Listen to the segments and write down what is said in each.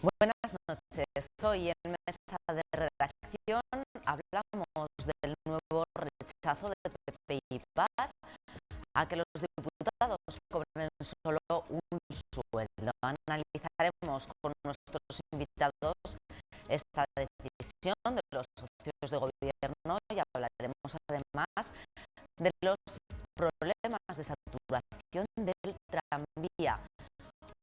Buenas noches. Hoy en Mesa de Redacción hablamos del nuevo rechazo de PP y PAR a que los diputados cobren solo un sueldo. Analizaremos con nuestros invitados esta decisión de los socios de gobierno y hablaremos además de los problemas de saturación del tranvía.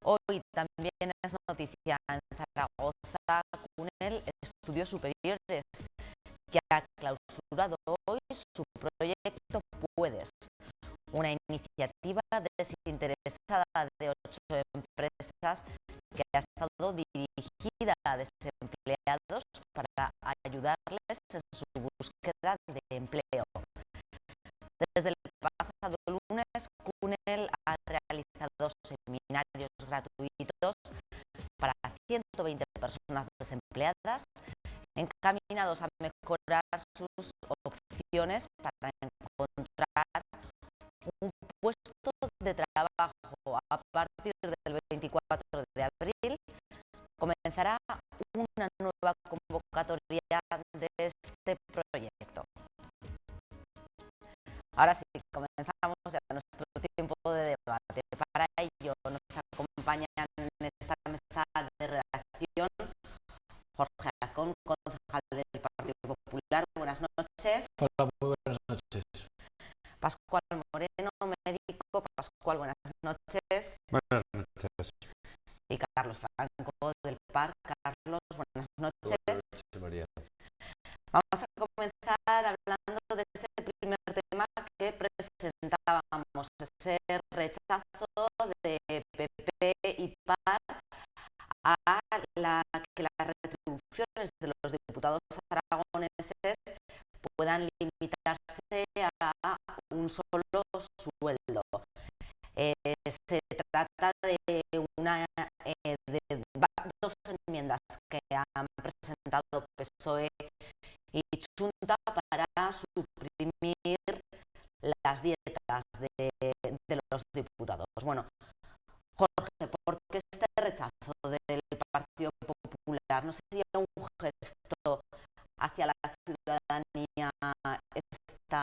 Hoy también es noticia en Zaragoza Cunel Estudios Superiores, que ha clausurado hoy su proyecto Puedes, una iniciativa desinteresada de 8 empresas que ha estado dirigida a desempleados para ayudarles en su búsqueda de empleo. Desde el pasado lunes, Cunel ha realizado seminarios gratuitos para 120 personas desempleadas, encaminados a mejorar sus opciones para encontrar un puesto de trabajo. A partir del 24 de abril comenzará una nueva convocatoria de este proyecto. Ahora sí, comenzamos ya nuestro tiempo de debate. Para ello nos acompañan en esta mesa de redacción Jorge Azcón, concejal del Partido Popular. Buenas noches. Hola, muy buenas noches. Pascual Moreno, médico. Pascual, buenas noches. Buenas noches. Y Carlos Franco del PAR. Carlos, buenas noches. Buenas noches, María. Vamos a comenzar hablando de ese primer tema que presentábamos, ese rechazo de PP y PAR a que las retribuciones de los diputados aragoneses puedan limitarse a un solo sueldo. Se trata de dos enmiendas que han presentado PSOE y Junta para suprimir las dietas de los diputados. Bueno, Jorge, ¿por qué este rechazo del Partido Popular? ¿No sería un gesto hacia la ciudadanía esta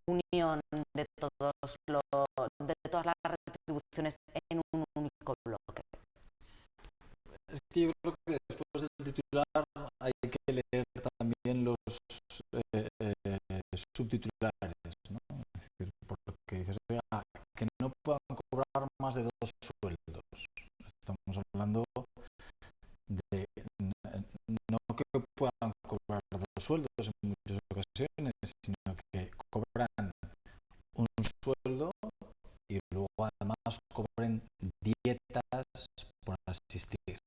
unión de todas las retribuciones en un único bloque? Es que yo creo que después del titular hay que leer también los subtitulares, ¿no? Es decir, porque dices, oiga, que no puedan cobrar más de 2 sueldos. Estamos hablando de no que puedan cobrar 2 sueldos en muchas ocasiones, sino que cobran un sueldo y luego además cobren dietas por asistir.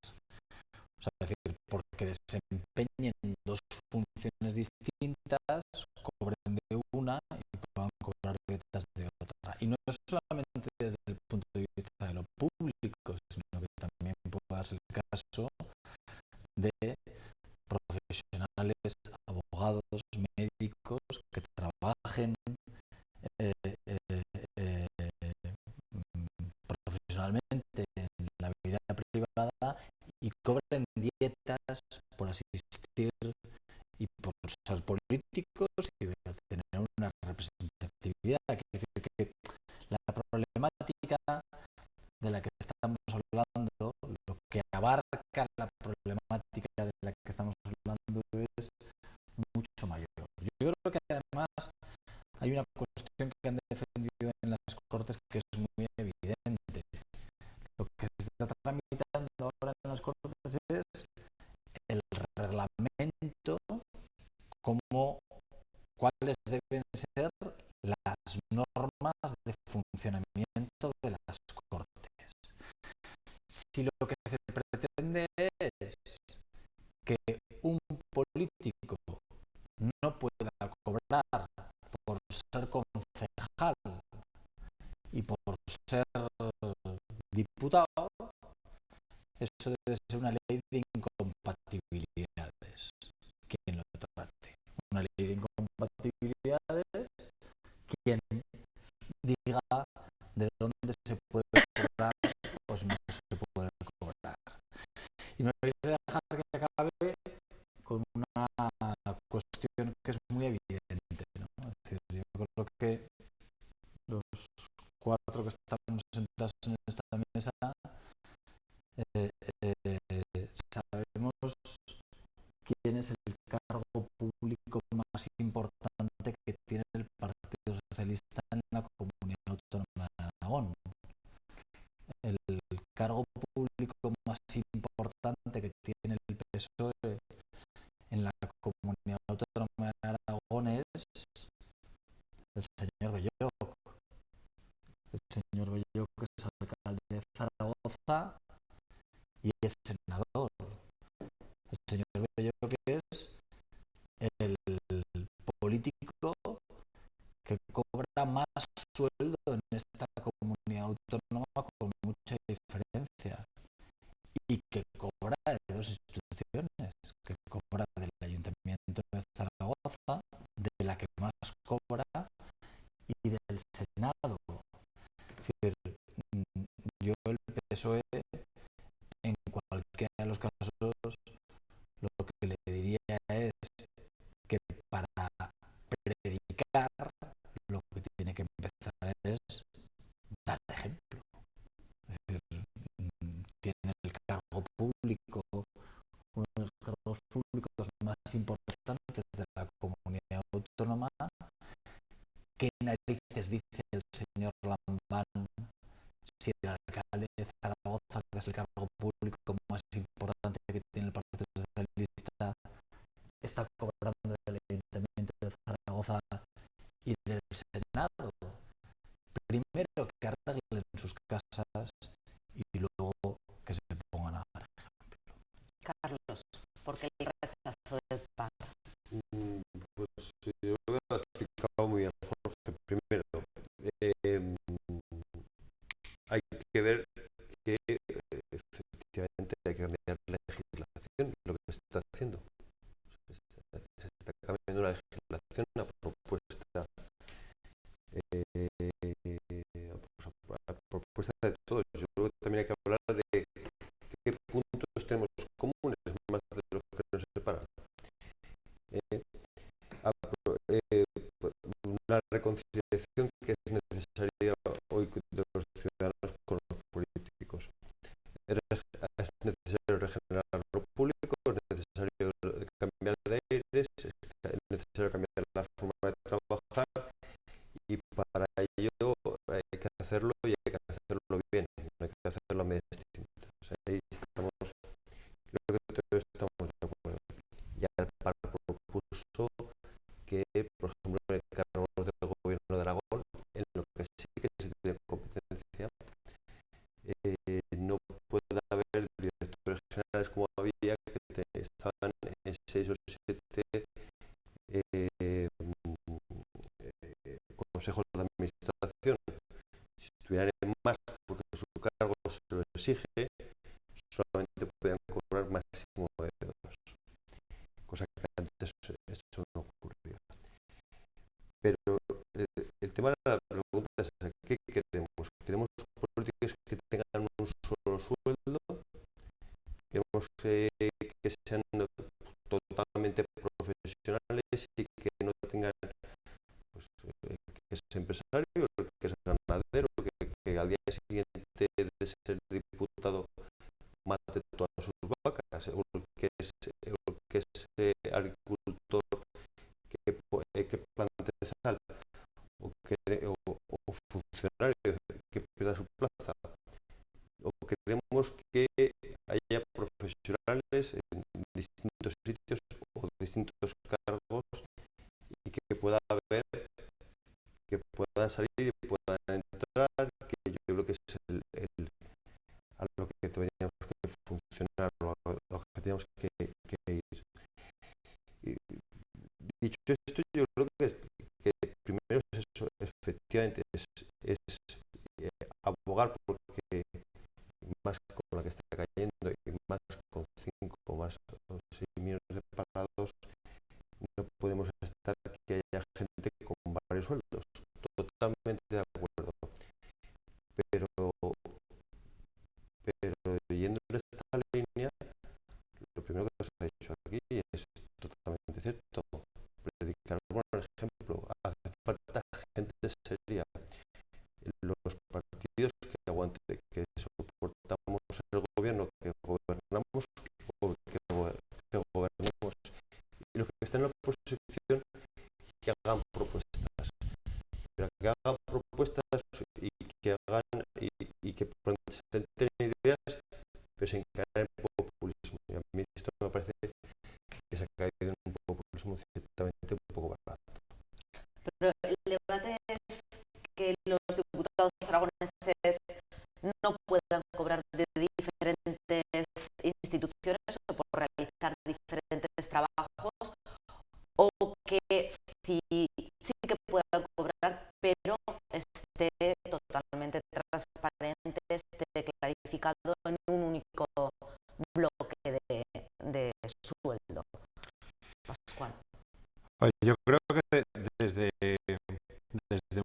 O sea, es decir, porque desempeñen 2 funciones distintas, cobren de una y puedan cobrar dietas de otra. Y no es solamente desde el punto de vista de lo público, sino que también puede darse el caso de profesionales, abogados, médicos que trabajen profesionalmente en la vida privada y cobren dietas por asistir y por ser políticos y tener una representatividad. Quiere decir que la problemática de la que estamos hablando, lo que abarca la problemática de la que estamos hablando es mucho mayor. Yo creo que además hay una cuestión que han defendido en las Cortes que es muy evidente. Lo que se está tramitando ahora en las Cortes es el reglamento, cuáles deben ser las normas de funcionamiento de las Cortes. Si lo que se pretende es que un político no pueda cobrar por ser concejal y por ser diputado, eso debe ser una ley de incompatibilidades. Quien lo trate. Una ley de incompatibilidades, quien diga de dónde se puede cobrar, pues no se puede cobrar. Y me en esta mesa, sabemos quién es el cargo público más importante que tiene el Partido Socialista en la Comunidad Autónoma de Aragón. El cargo público más importante que tiene el PSOE en la Comunidad Autónoma de Aragón es el señor Belloc. El señor Belloc es alcalde de Zaragoza y es senador. El señor Belloc es el político que cobra más sueldo en esta comunidad autónoma con mucha diferencia y que cobra de dos instituciones, que cobra del Ayuntamiento de Zaragoza, de la que más cobra, y del Senado. Es decir, yo el PSOE en cualquiera de los casos lo que le diría es que para predicar lo que tiene que empezar es dar ejemplo. Es decir, tiene el cargo público, uno de los cargos públicos más importantes de la comunidad autónoma. ¿Qué narices dice el señor Lambán si el alcalde de Zaragoza, que es el cargo público más importante que tiene el Partido Socialista, está cobrando del Ayuntamiento de Zaragoza y del Senado? Primero que arreglen sus casas y luego que se pongan a dar ejemplo. Carlos, ¿por qué el rechazo del PAN? Pues yo creo que lo has explicado muy bien, Jorge. Primero, hay que ver que efectivamente hay que cambiar la legislación, lo que se está haciendo. Se está cambiando la legislación a propuesta, a propuesta de todos. Yo creo que también hay que hablar de qué puntos tenemos comunes, más de lo que nos separan. Una reconciliación que es necesaria hoy de los ciudadanos con los políticos. Es necesario regenerar lo público, es necesario cambiar de aires, es necesario cambiar la forma de trabajar, y para ello hay que hacerlo y hay que hacerlo bien, no hay que hacerlo a medias distintas. O sea, ahí estamos, creo que todos estamos de acuerdo. Ya el PAN propuso que, por ejemplo, en el cargo del gobierno de Aragón, en lo que sí que se tiene competencia, no puede haber directores generales como había, que estaban en 6 o 7 consejos de administración. Si estuvieran en más, porque su cargo se lo exige, solamente podían cobrar máximo de 2, cosa que antes esto no ocurría. Pero el tema de la pregunta es: ¿qué queremos? ¿Queremos políticos que tengan un solo sueldo? ¿Queremos que sean totalmente profesionales y que no tengan, pues, el que es empresario, el que es ganadero, que al día siguiente de ser diputado mate todas sus vacas, o el que es agricultor que plante sal, o funcionario que pierda su plaza? ¿O queremos que haya profesionales en distintos sitios o distintos cargos y que pueda haber, que puedan salir y puedan entrar, que yo creo que es a lo que tendríamos que funcionar, o a lo que tenemos que ir? Y, dicho esto, yo creo que primero es eso, efectivamente, es abogar porque más con la que está cayendo y más con 5 más o 6 millones de parados, no podemos estar que haya gente con varios sueldos. Totalmente de acuerdo. Pero yendo en esta línea, lo primero que se ha dicho aquí es totalmente cierto. Predicar por ejemplo, hace falta gente seria. Los partidos que aguanten, propuestas, pero que hagan propuestas y que hagan y que presenten ideas, pero sin caer en populismo. Y a mí esto me parece que se ha caído en un populismo ciertamente un poco barato. Pero el debate es que los diputados aragoneses no puedan cobrar de diferentes instituciones o por realizar diferentes trabajos, o que sí que puedan cobrar, pero esté totalmente transparente, esté clarificado en un único bloque de sueldo. Pascual. Yo creo que desde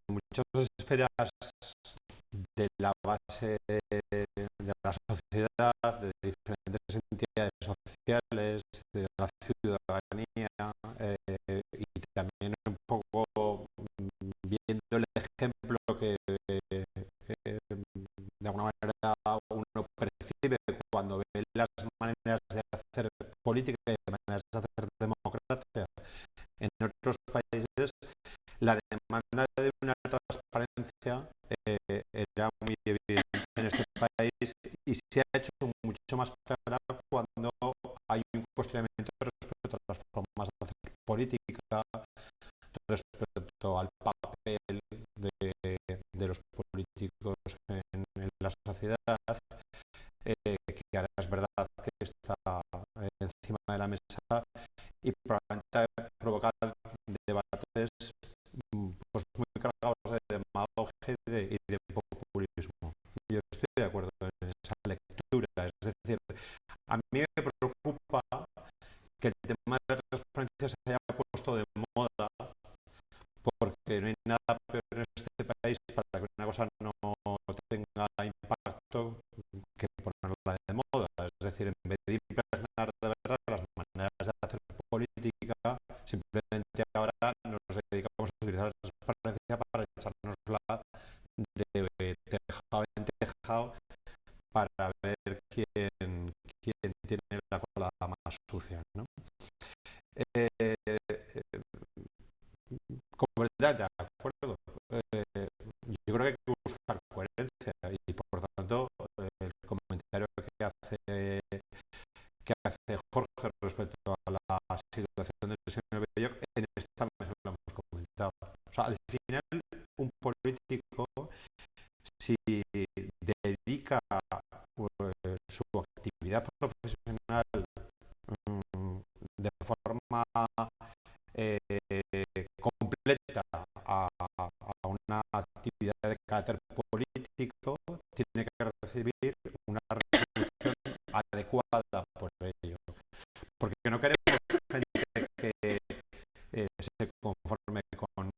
muchas esferas de la base de la sociedad, de diferentes entidades sociales, de la ciudadanía, y también un poco viendo el ejemplo que de alguna manera uno percibe cuando ve las maneras de hacer política y maneras de hacer democracia en otros países, la demanda de una transparencia era muy evidente en este país y se ha hecho mucho más clara cuando hay un cuestionamiento respecto a las formas de hacer política, respecto al papel de los políticos en la sociedad, que ahora es verdad que está encima de la mesa y probablemente ha provocado debates pues muy cargados de demagogia y de populismo. Yo estoy de acuerdo en esa lectura, es decir, a mí me preocupa que el tema de la transparencia se haya puesto de moda, porque no hay nada peor en este país para que una cosa no tenga impacto que ponerla de moda. Es decir, en vez de impregnar de verdad las maneras de hacer política, simplemente ahora nos dedicamos a utilizar la transparencia para echárnosla de tejado en tejado para ver quién tiene la cola más sucia, ¿no? Verdad, de acuerdo. Yo creo que hay que buscar coherencia y por lo tanto el comentario que hace Jorge respecto a la situación del señor Belloc, en esta mesa lo hemos comentado. O sea, al final un político, si dedica su actividad profesional de forma completa a una actividad de carácter político, tiene que recibir una retribución adecuada por ello. Porque no queremos gente que se conforme con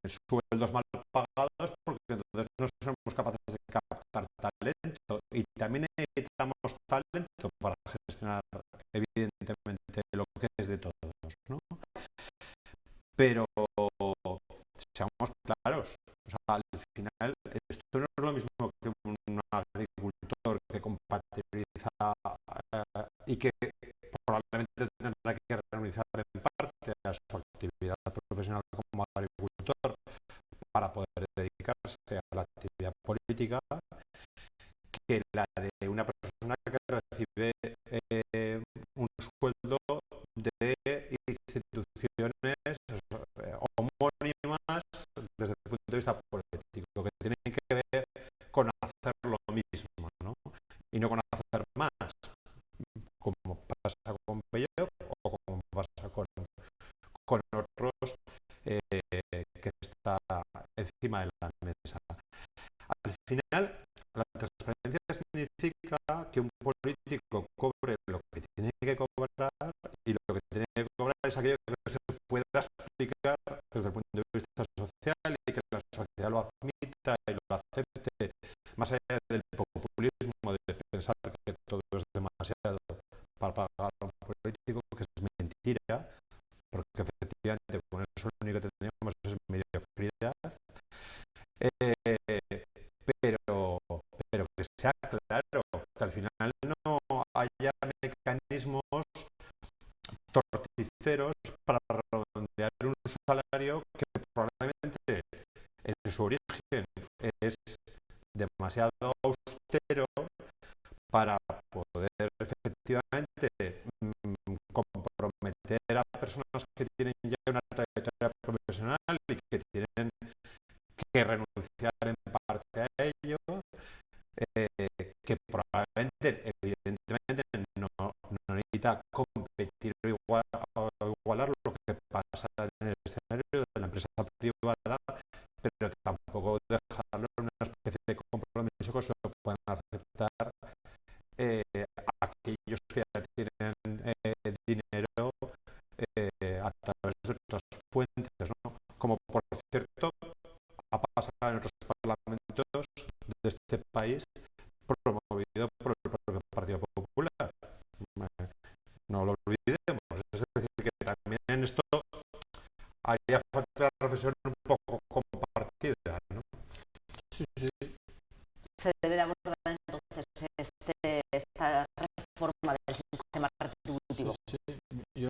sueldos mal pagados, porque entonces no somos capaces de captar talento y también necesitamos talento para gestionar evidentemente lo que es de todos, ¿no? Pero seamos claros, o sea, al final esto no es lo mismo que un agricultor que compatibiliza y que probablemente tendrá que renunciar en parte a su actividad profesional como agricultor para poder dedicarse a la actividad política, que la de una persona que recibe un sueldo de instituciones homónimas desde el punto de vista político, que tienen que ver con hacer lo mismo, ¿no? Y no con hacer más, como pasa con Belloc o como pasa con otros que está encima de la mesa. Al final, la transparencia significa que un político cobre lo que tiene que cobrar y lo que tiene que cobrar es aquello que se pueda explicar desde el punto de vista social y que la sociedad lo admita y lo acepte, más allá del populismo de pensar que todo es demasiado para pagar a un político, que es mentira, porque efectivamente con eso lo único que tenemos es mediocridad, pero que sea claro, que al final no haya mecanismos torticeros para redondear un salario que probablemente en su origen es demasiado austero para poder efectivamente comprometer a personas que tienen ya una trayectoria profesional y que tienen que renunciar en parte a ello, que probablemente, evidentemente, no necesita competir o igualar lo que pasa en el escenario de la empresa privada, pero tampoco dejarlo en una especie de compromiso que se lo puedan aceptar aquellos que ya tienen dinero a través de otras fuentes, ¿no? Como por cierto ha pasado en otros parlamentos de este país promovido por el propio Partido Popular. No lo olvidemos. Es decir, que también en esto haría falta una reflexión un poco compartida, ¿no? Sí, sí. Se debe de abordar entonces esta reforma del sistema retributivo. Sí, sí. Yo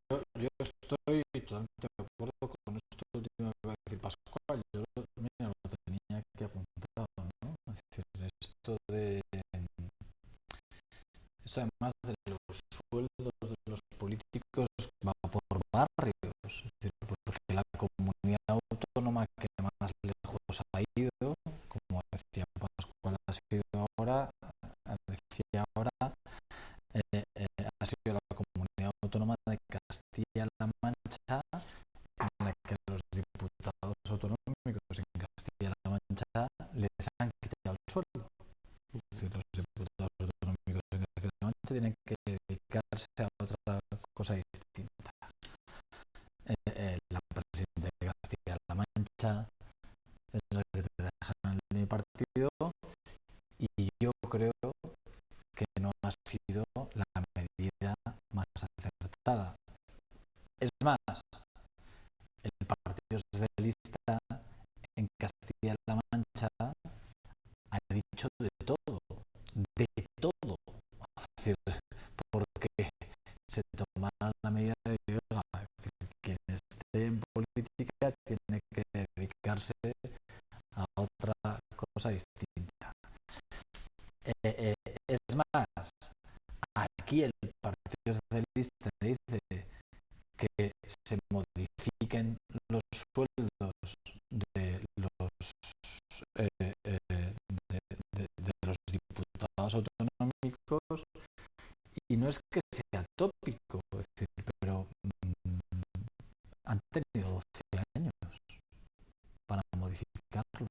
estoy totalmente de acuerdo con esto último que va a decir Pascual. Yo mira, lo tenía aquí apuntado, ¿no? Es decir, esto además de los sueldos de los políticos va por barrios, es decir, porque la comunidad autónoma que más lejos ha ido, como decía Pascual, ha sido ahora, ha sido la comunidad autónoma de Castilla-La Mancha, en la que los diputados autonómicos en Castilla-La Mancha les han quitado el sueldo. Es decir, los diputados autonómicos en Castilla-La Mancha tienen que dedicarse a otra cosa distinta. La presidenta de Castilla-La Mancha es la secretaria general de mi partido y yo creo que no ha sido la medida más acertada. Es más, el Partido Socialista en Castilla-La Mancha ha dicho de todo, es decir, porque se tomará la medida de que, oiga, es decir, quien esté en política tiene que dedicarse a otra cosa distinta. Es más, aquí el Partido Socialista dice que se modifiquen los sueldos de los diputados autonómicos y no es que sea tópico, es decir, pero han tenido 12 años para modificarlos.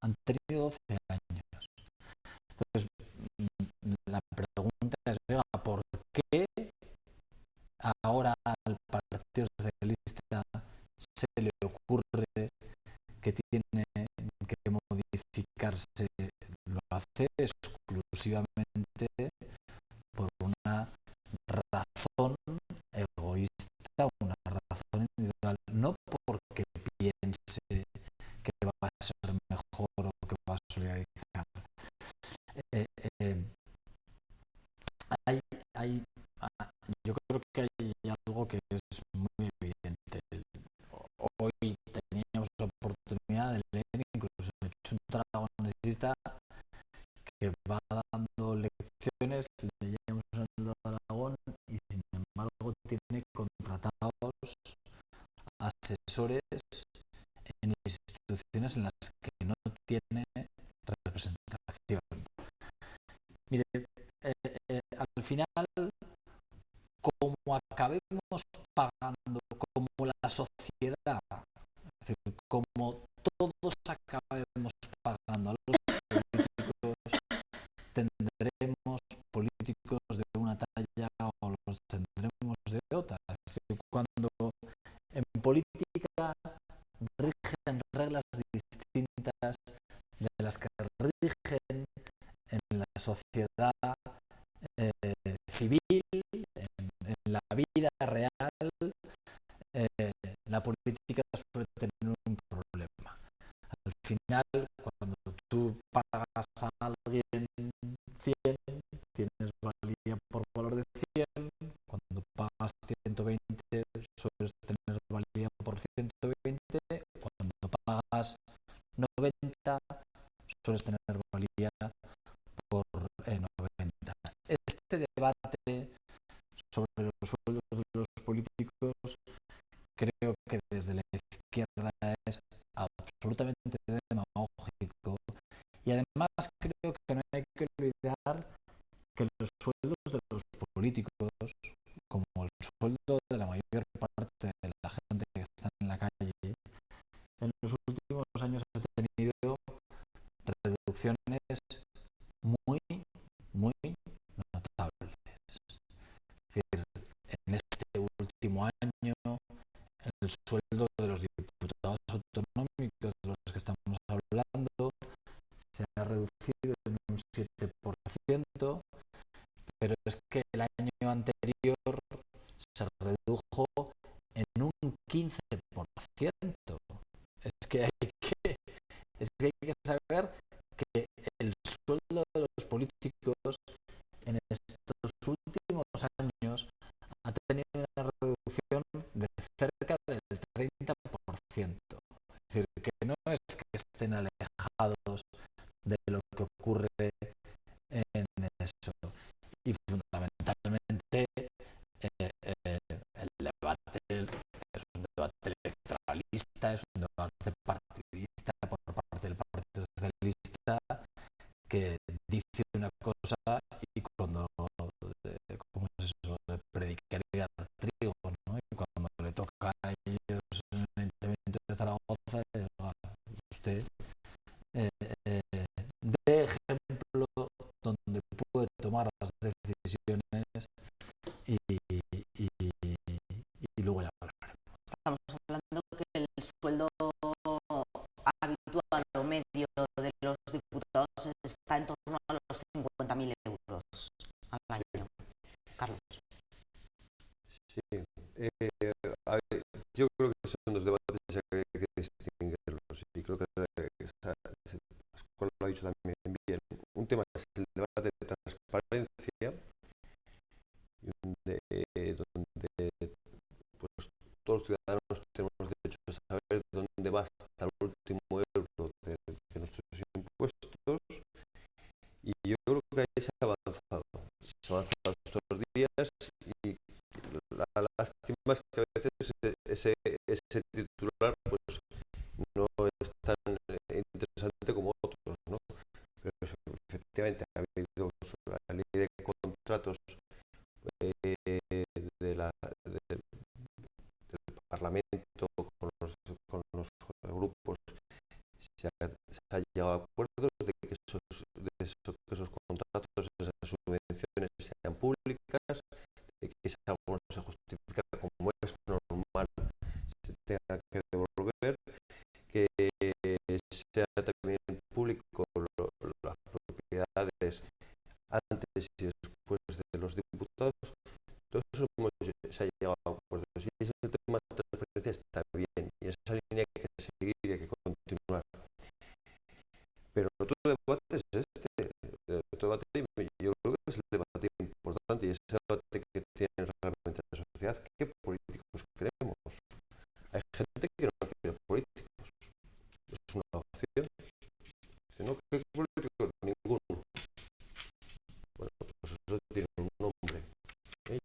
Han tenido 12 años. Entonces, la pregunta es, ¿por qué ahora al Partido Socialista se le ocurre que tiene que modificarse? Lo hace exclusivamente por una razón egoísta, una razón individual, no porque piense que va a ser mejor o que va a solidarizar. Yo creo que hay algo que es muy evidente. Hoy teníamos la oportunidad de leer incluso un dragonesista que va dando lecciones, leíamos en el Aragón y sin embargo tiene contratados asesores en instituciones en las que no tiene representación. Mire, al final, como acabemos pagando, como la sociedad, es decir, como todos acabemos pagando a los políticos, tendremos políticos de una talla o los tendremos de otra. Es decir, cuando en política rigen reglas distintas de las que rigen en la sociedad civil, en la vida real, la política suele tener un problema. Al final, cuando tú pagas a alguien 100, tienes valía por valor de 100. Cuando pagas 120, sueles tener valía sueles tener valía por 90. Este debate sobre los sueldos de los políticos creo que desde la izquierda es absolutamente demagógico, y además creo que no hay que olvidar que los sueldos de los políticos, como el sueldo de la mayor parte de la gente que está en la calle, en los últimos años ha tenido reducciones muy, muy notables. Es decir, en este último año el sueldo de los diputados autonómicos de los que estamos hablando se ha reducido en un 7%, pero es que el año anterior se redujo en un 15%. Es que hay que saber que el sueldo de los políticos en estos últimos años ha tenido una reducción de cerca del 30%. Es decir, que no es que estén alejados de lo que ocurre en eso. Y fundamentalmente el debate es un debate electoralista, es un debate partidista por parte del Partido Socialista, que dice una cosa y cuando, ¿cómo es eso de predicar y dar trigo, ¿no? Y cuando le toca a ellos en el Ayuntamiento de Zaragoza, usted de ejemplo donde puede tomar las decisiones y luego ya hablaremos. Estamos hablando que el sueldo habitual o medio de los diputados está en torno a los 50.000 euros al año. Carlos. Sí, a ver, yo creo que son dos debates que hay que distinguirlos, y creo que Pascual lo ha dicho también bien. Un tema es el debate de transparencia, donde pues, todos los ciudadanos tenemos derecho a saber dónde va hasta el último euro de nuestros impuestos, y yo creo que ahí se ha avanzado. Se ha avanzado estos días, y la lástima es que a veces ese titular pues no es tan interesante como otros, ¿no? Pero efectivamente ha habido la ley de contratos del Parlamento con los grupos. Se ha llegado a acuerdos de que esos contratos, esas subvenciones sean públicas, de que si alguno se justifica como es normal se tenga que devolver, que sea también público las propiedades antes y después de los diputados. Todo eso se ha llegado a acuerdos, y ese tema de transparencia está bien, y esa línea hay que seguir y hay que continuar. Pero otro debate es otro debate, yo creo que es el debate importante, y es el debate que tiene realmente la sociedad: ¿qué políticos queremos? Hay gente que no quiere políticos, es una opción. Si no, ¿qué políticos? Ninguno. Bueno, pues eso tiene un nombre,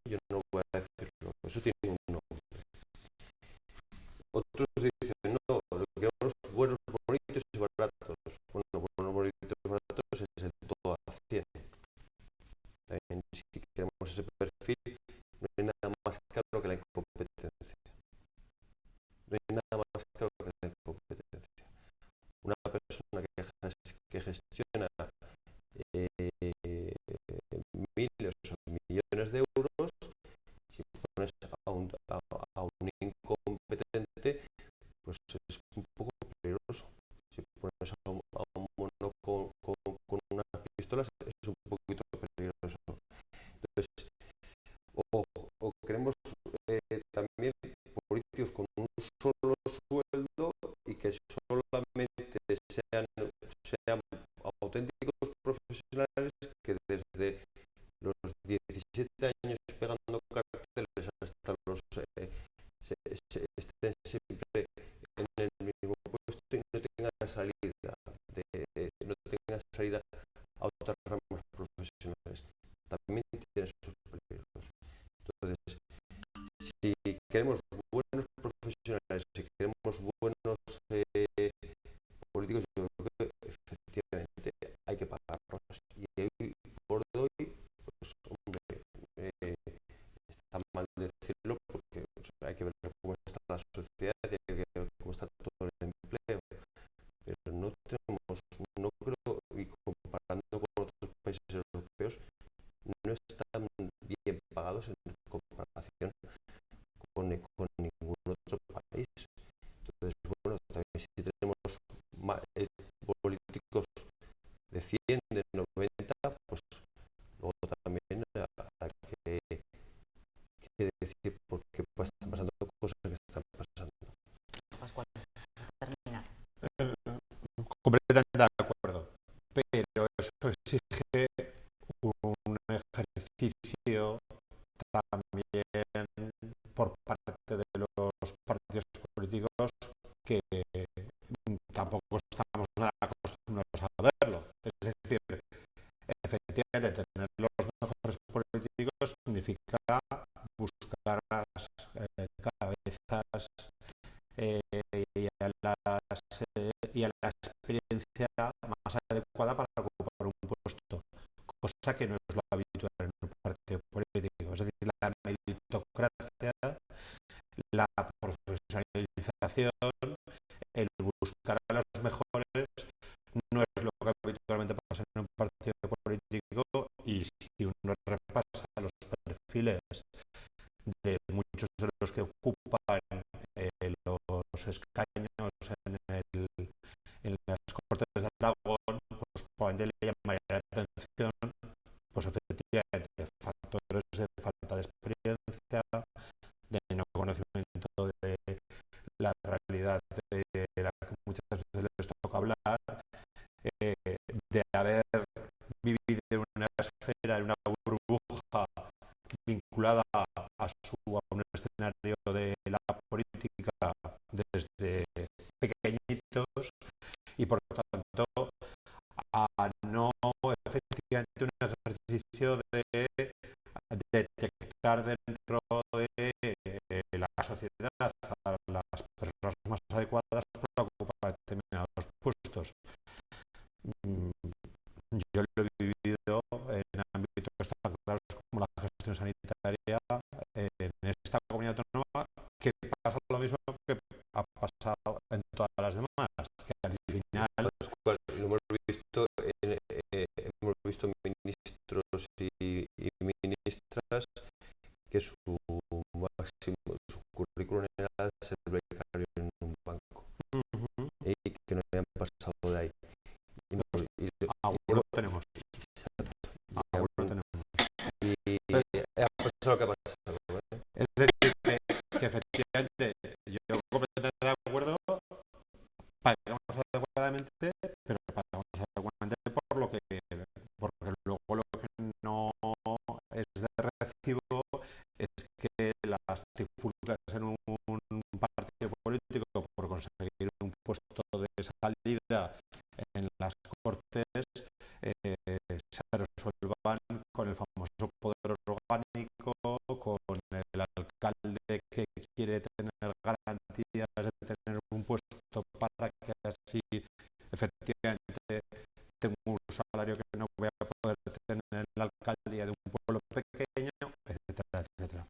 yo no voy a decirlo, eso tiene un nombre. Otros dicen: no, lo que queremos buenos, bonitos y baratos. Bueno, buenos, bonitos y baratos es el todo a 100. También, si queremos ese perfil, no hay nada más claro que la incompetencia. No hay nada más claro que la incompetencia. Una persona que gestiona miles o millones de euros, si pones a un incompetente, pues es un poco peligroso. Si pones a un mono con unas pistolas, es un poquito peligroso. Entonces, o queremos también políticos con un solo sueldo y que solamente sean auténticos profesionales, que desde los 17 años pegando carteles hasta los estén siempre en el mismo puesto y no tengan salida, no queremos buenos profesionales, si queremos buenos políticos, yo creo que efectivamente hay que pagarlos. Y hoy por hoy, pues hombre, está mal decirlo porque hay que ver cómo está la sociedad, hay que ver cómo está todo el empleo. Pero no tenemos, no creo, y comparando con otros países europeos, no están bien pagados en comparación con ningún otro país. Entonces, bueno, también si tenemos políticos de 100, de 90, pues luego también hay que decir por qué están pasando cosas que están pasando. Pascual, termina. Completamente de acuerdo, pero eso exige un ejercicio también por parte de los partidos políticos que tampoco estamos nada acostumbrados a verlo. Es decir, efectivamente, tener los mejores políticos significa buscar las cabezas y a la experiencia más adecuada para ocupar un puesto, cosa que no es lo habitual en un partido político. Es decir, la meritocracia, la profesionalización, el buscar a los mejores no es lo que habitualmente pasa en un partido político, y si uno repasa los perfiles de muchos de los que ocupan los escaños en las Cortes de Aragón, pues probablemente le llamaría la atención, pues efectivamente, factores de falta de experiencia, de no conocimiento de la realidad de la que muchas veces les toca hablar, de haber vivido en una esfera, en una burbuja vinculada a un escenario de la política desde pequeñitos, y por lo tanto a no efectivamente un ejercicio de detectar dentro de la sociedad a las personas más adecuadas para ocupar determinados puestos. Yo lo he vivido en ámbitos tan claros como la gestión sanitaria en esta comunidad autónoma, que pasa lo mismo que ha pasado en todas las demás, que al final Lo hemos visto ministros y ministras que su máximo, su currículum era ser becario en un banco, y que no hayan pasado de ahí. aún lo tenemos. Aún lo tenemos. Y ha pasado lo que ha pasado. Es decir, que efectivamente yo completamente de acuerdo, pagamos adecuadamente, pero pagamos adecuadamente porque luego lo que no es de recibo es que las trifulcas en un partido político por conseguir un puesto de salida en las Cortes se resuelvan con el famoso poder orgánico, con el alcalde que quiere tener garantías de tener un puesto para que así efectivamente tengo un salario que no voy a poder tener en la alcaldía de un pueblo pequeño, etcétera, etcétera.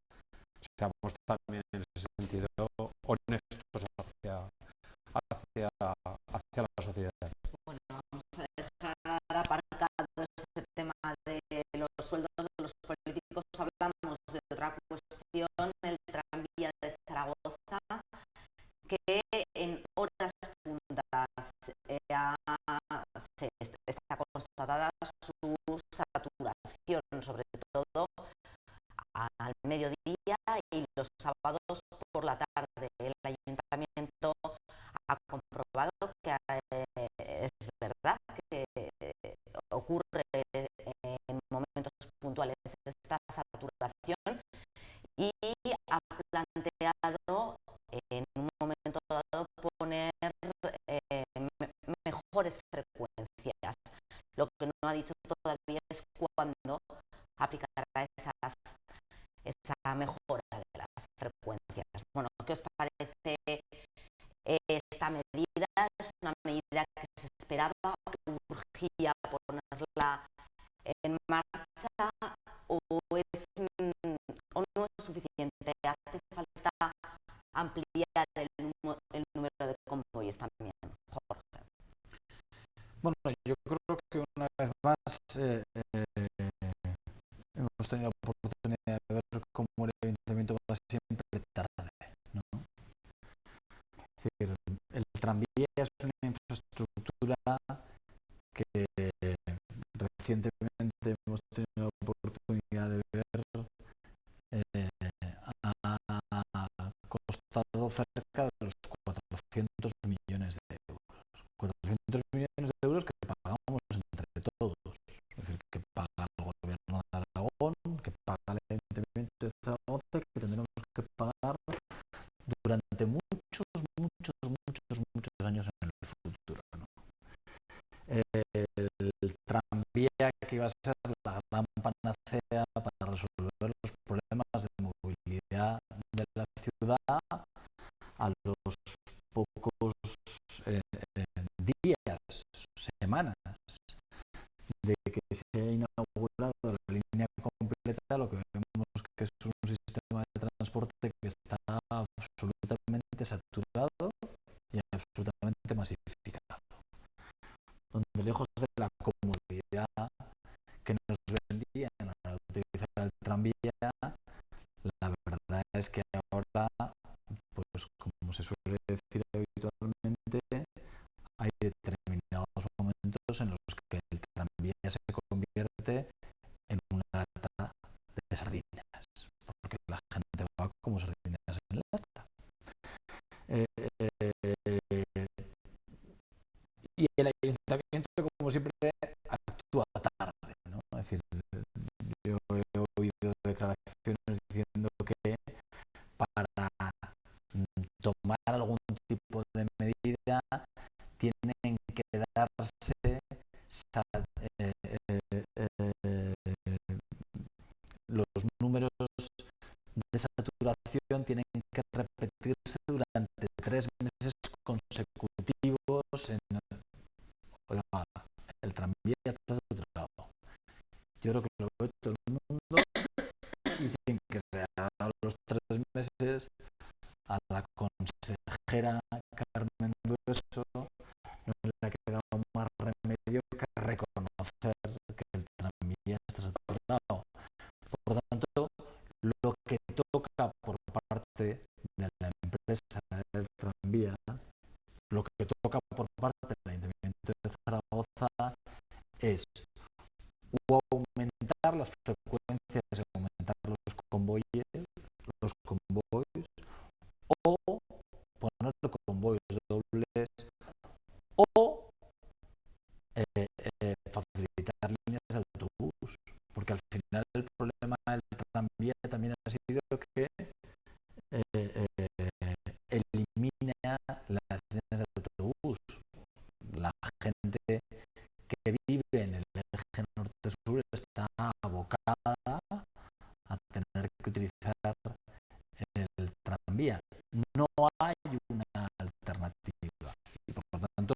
Seamos también en ese sentido honestos hacia la sociedad. Bueno, vamos a dejar aparcado este tema de los sueldos de los políticos. Hablamos de otra cuestión, el tranvía de Zaragoza, que en horas puntas está constatada su saturación, sobre todo al mediodía y los sábados por la tarde. El ayuntamiento ha comprobado que es verdad que ocurre en momentos puntuales esta saturación, y ha planteado en un momento dado poner mejores frecuencias. Lo que no ha dicho todavía es cuándo aplicará esa mejora de las frecuencias. esta medida es una medida que se esperaba, urgía ponerla en marcha o no es suficiente, hace falta ampliar el número de convoyes también, Jorge. Bueno, yo creo que una vez más hemos tenido la oportunidad de ver cómo el ayuntamiento va siempre tarde, ¿no? Es decir, el tranvía es una infraestructura que recientemente hemos tenido la oportunidad de ver ha costado cerca de los 400 millones de euros. 400 millones de euros que pagamos entre todos. Es decir, que paga el gobierno de Aragón, que paga el ayuntamiento de Zaragoza, que tendremos que pagar durante muchos años en el futuro, ¿no? El tranvía que iba a ser la gran panacea para resolver los problemas de movilidad de la ciudad, a los pocos días, semanas de que se haya inaugurado la línea completa, lo que vemos que es un sistema de transporte que está absolutamente saturado y absolutamente masificado, donde lejos de la comodidad que nos vendían al utilizar el tranvía, la verdad es que ahora, pues como se suele decir habitualmente, hay determinados momentos en los que el tranvía se convierte en una lata de sardinas, porque la gente va como sardinas en lata. Y el ayuntamiento, como siempre, actúa tarde, ¿no? Es decir, yo he oído declaraciones diciendo que para tomar algún tipo de medida tienen que darse los números de saturación tienen que repetirse durante 3 meses consecutivos. Oiga, el tranvía está saturado. Yo creo que lo ve todo el mundo y sin que se haya dado los 3 meses, a la consejera Carmen Dueso no le ha quedado más remedio que reconocer que el tranvía está saturado. Por lo tanto, lo que toca por parte de la empresa del tranvía, lo que toca por parte del Ayuntamiento de Zaragoza es o aumentar las frecuencias y aumentar los convoyes o poner convoyes dobles o facilitar líneas de autobús, porque al final el problema del tranvía también ha sido que elimina las líneas de autobús. La gente que vive en el eje norte-sur está abocada a tener que utilizar el tranvía. No hay una alternativa y por lo tanto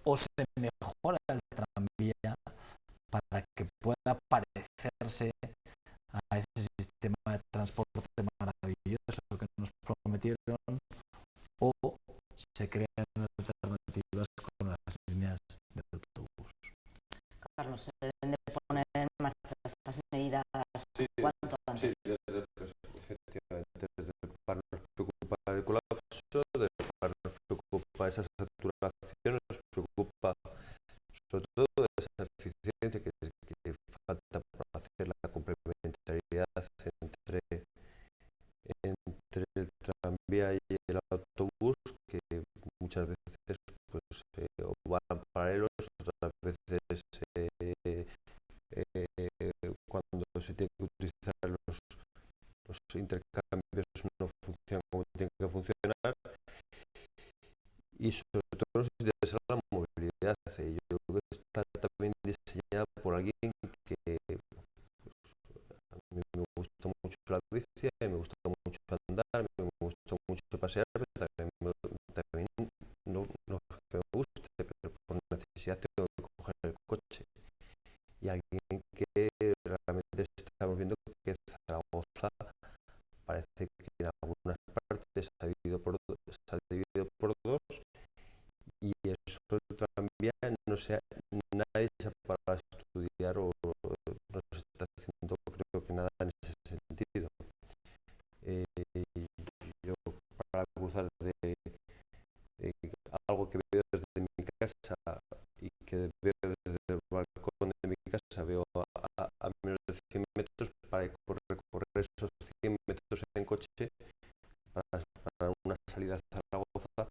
o se mejora el tranvía para que pueda parecerse a ese sistema de transporte maravilloso que nos prometieron, o se crean alternativas con las líneas de autobús. Carlos, se deben de poner en marcha estas medidas Sí, cuanto antes. sí, efectivamente, desde el PAR nos preocupa el colapso, desde el PAR nos preocupa esa saturación, nos preocupa sobre todo esa eficiencia que falta para hacer la complementariedad entre el tranvía y el autobús, que muchas veces pues, o van paralelos, otras veces cuando se tiene que utilizar los intercambios no funcionan como tienen que funcionar, y sobre todo nos interesa la movilidad. Yo creo que está también diseñada por alguien que a mí me gusta mucho la bici, me gusta mucho andar, me gusta mucho pasear, pero también necesidad tengo que coger el coche. Y alguien que realmente estamos viendo que Zaragoza parece que en algunas partes se ha dividido por dos, y eso también no sé, nadie se ha parado a estudiar o no se está haciendo, creo que nada en ese sentido. Yo para cruzar de algo que veo desde mi casa y que veo desde el balcón de mi casa, veo a menos de 100 metros, para recorrer esos 100 metros en coche para una salida a Zaragoza,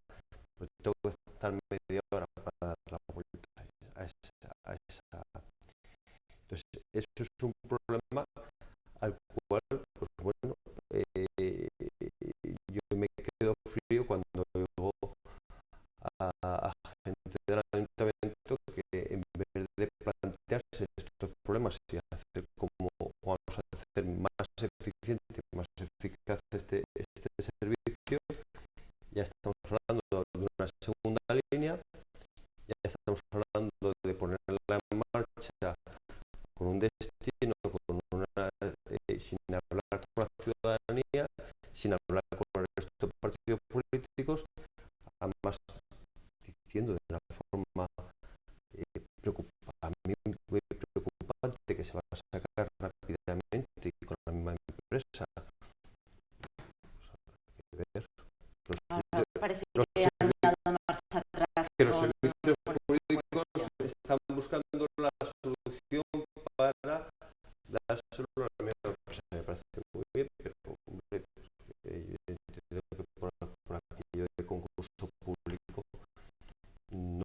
pues tengo que estar media hora para dar la vuelta a esa. Entonces, eso es un problema al cual, pues bueno, yo me quedo frío cuando oigo a gente del ayuntamiento que, en vez de plantearse estos problemas y hacer como vamos a hacer más eficiente, más eficaz este servicio, ya estamos hablando de una segunda línea, ya estamos hablando de ponerla en marcha con un destino, sin hablar con la ciudadanía, sin hablar con el resto de partidos políticos, además diciendo de una forma a mí muy preocupante, que se va a sacar rápidamente y con la misma empresa. Parece que han dado marcha atrás. Que los servicios jurídicos están buscando la solución para dárselo a la misma empresa. Me parece muy bien, pero hombre, yo entiendo que por aquello de concurso público no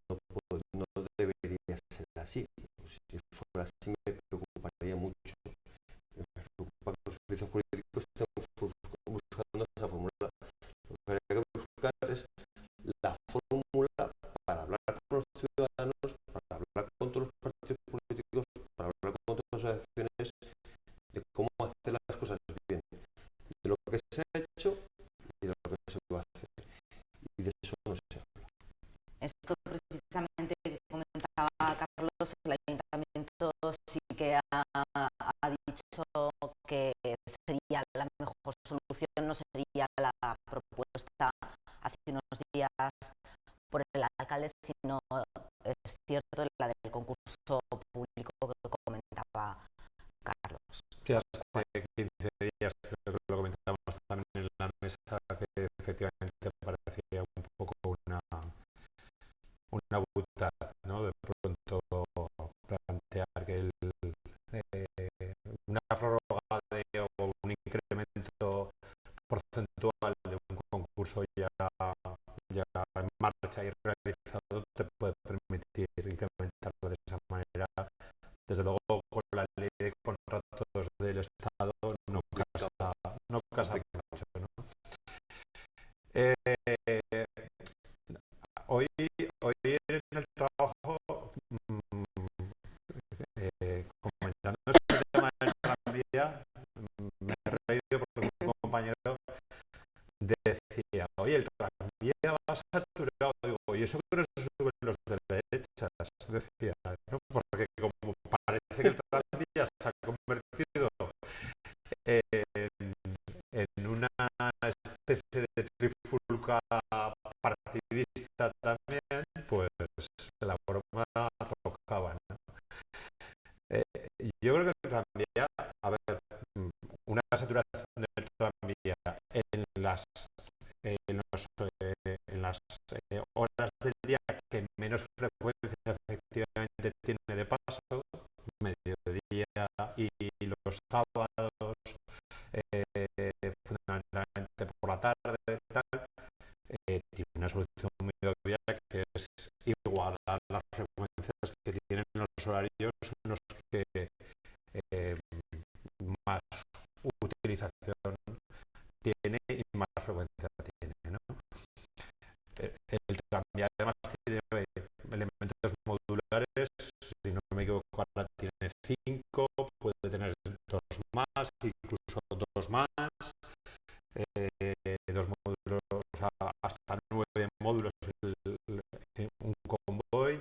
debería ser así. Si fuera así me preocuparía mucho. Me preocupa que los servicios jurídicos estén buscando esa fórmula. Lo que hay que buscar es la fórmula para hablar con los ciudadanos, para hablar con todos los partidos políticos, para hablar con todas las asociaciones, de cómo hacer las cosas bien, de lo que se ha hecho y de lo que se va a hacer. Y de eso no se habla. Esto precisamente que comentaba Carlos, el ayuntamiento sí que ha dicho que sería la mejor solución, no sería la propuesta hace unos días por el alcalde, sino es cierto la del concurso público que comentaba Carlos. Sí, hace 15 días creo que lo comentamos también en la mesa, que efectivamente parecía un poco una butad, ¿no? De pronto plantear que una prórroga o un incremento porcentual de un concurso ya en marcha y realizado te puede permitir incrementarlo de esa manera. Desde luego, con la ley de contratos del Estado no casa mucho, ¿no? Hoy en el trabajo, comentando este tema del tranvía, me he reído porque un compañero decía: oye, el tranvía va saturado. Digo, y eso que no se suben los de derechas, decía, ¿no? Porque como parece que el tranvía se ha convertido en una especie de trifulca partidista también, pues la broma tocaba, ¿no? Yo creo que el tranvía, a ver, una saturación del tranvía en las horas del día que menos frecuencia efectivamente tiene de paso, mediodía y los sábados, fundamentalmente por la tarde, tal, tiene una solución muy obvia, que es igualar las frecuencias que tienen los horarios en los que más utilización tiene y más frecuencia tiene, ¿no? El tranvía además tiene elementos modulares, si no me equivoco ahora tiene 5, puede tener 2 más, incluso 2 más, 2 módulos, o sea, hasta 9 módulos un convoy,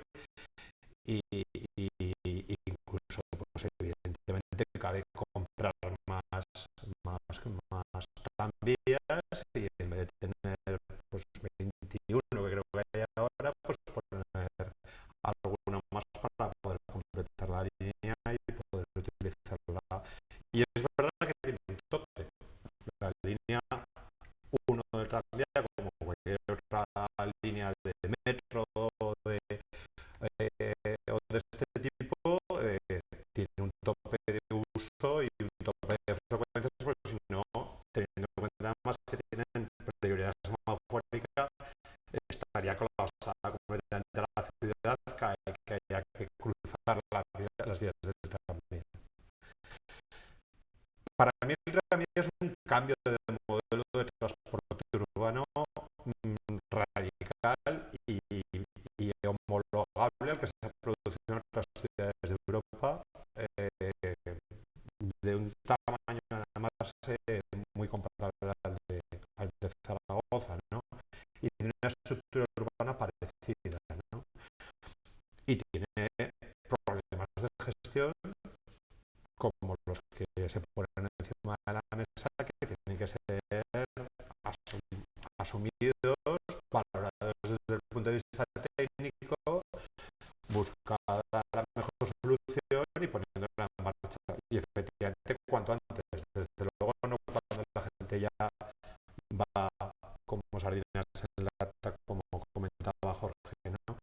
línea de metro o de este tipo, tiene un tope de uso y un tope de frecuencias, pues si no, teniendo en cuenta además que tienen prioridad semafórica, estaría colapsada completamente la ciudad, que haya que cruzar las vías del tranvía. Para mí el tranvía es un cambio de modelo de transporte urbano radical y homologable al que se produce en otras ciudades de Europa, de un tamaño nada más muy comparable al de Zaragoza, ¿no? Y tiene una estructura urbana parecida, ¿no? Y tiene problemas de gestión como los que se ponen encima de la mesa, que tienen que ser asumidos, valorados desde el punto de vista técnico, buscada la mejor solución y poniéndola en marcha. Y efectivamente, cuanto antes, desde luego no cuando la gente ya va como sardinas en lata, como comentaba Jorge, ¿no?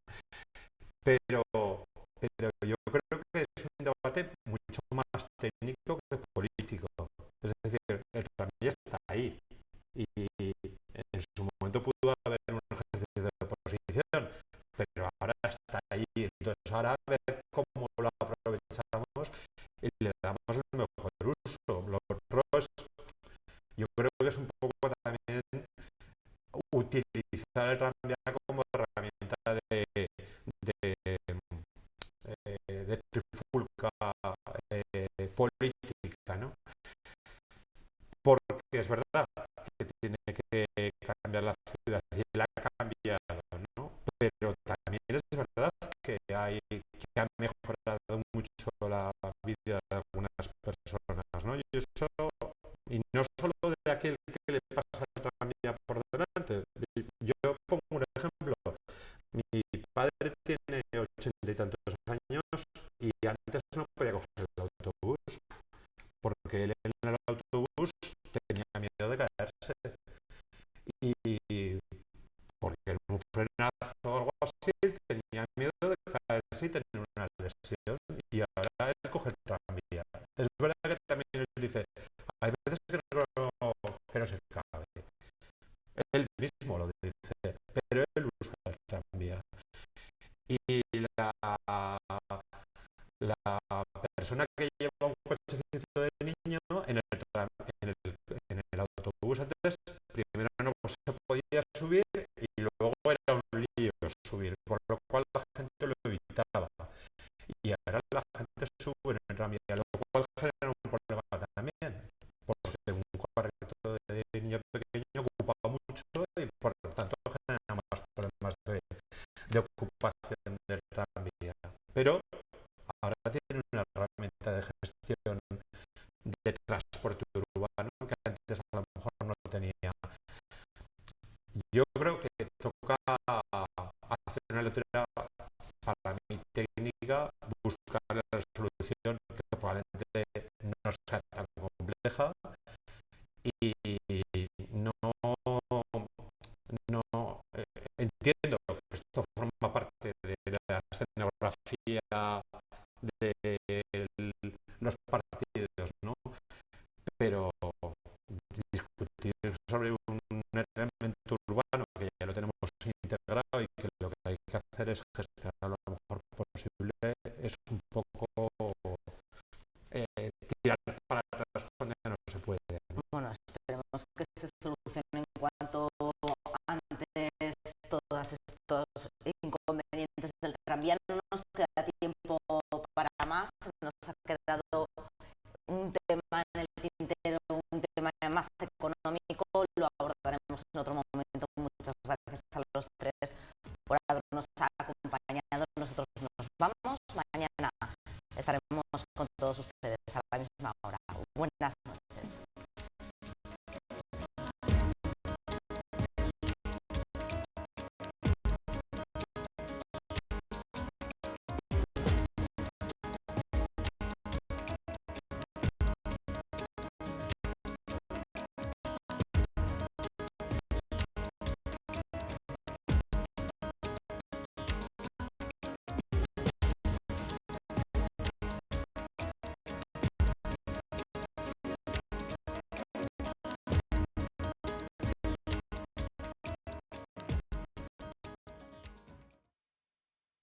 Pero yo creo que es un debate mucho más técnico que político. Es decir, el tranvía está ahí y en su momento pudo haber un ejercicio de oposición, pero ahora está ahí. Entonces ahora a ver cómo lo aprovechamos y le damos el mejor uso. Lo otro es, yo creo que es un poco también utilizar el tranvía como herramienta de trifulca política, ¿no? Porque es verdad que tiene que cambiar la ciudad y la ha cambiado, ¿no? Pero también es verdad que ha mejorado mucho la vida de algunas personas, ¿no? Y no solo de aquel que le pasa el tranvía por delante. Yo pongo un ejemplo. Mi padre tiene 80 y tantos años y antes no podía coger el autobús porque él en el autobús tenía miedo de caerse y porque en un frenazo o algo así tenía miedo de caerse y tener una lesión, y ahora él coge el tranvía. Es verdad que también él dice, hay veces que no se cabe. Él mismo lo dice, pero él usa el tranvía. Y la persona que lleva un cochecito de niño en el autobús antes, primero no se podía subir y luego era un lío subir, con lo cual la gente lo evitaba. Y ahora la gente sube en el tranvía, lo cual genera un problema también, porque un carrito de niño pequeño ocupa mucho y por lo tanto genera más problemas de ocupación del tranvía. Pero ahora tienen una herramienta de gestión de transporte urbano que antes a lo mejor no tenía. Yo creo que toca hacer una lectura para mi técnica, buscar la solución que probablemente no sea tan compleja y entiendo que esto forma parte de la escenografía de los partidos, ¿no? Pero discutir sobre un elemento urbano que ya lo tenemos integrado y que lo que hay que hacer es gestionarlo lo mejor posible es un poco tirar para atrás cuando ya no se puede, ¿no? Bueno, esperemos que se solucione en cuanto antes todos estos inconvenientes del tranvía. No nos queda tiempo para más, nos ha quedado un tema en el tintero, un tema más económico, lo abordaremos en otro momento. Muchas gracias a los tres por habernos acompañado.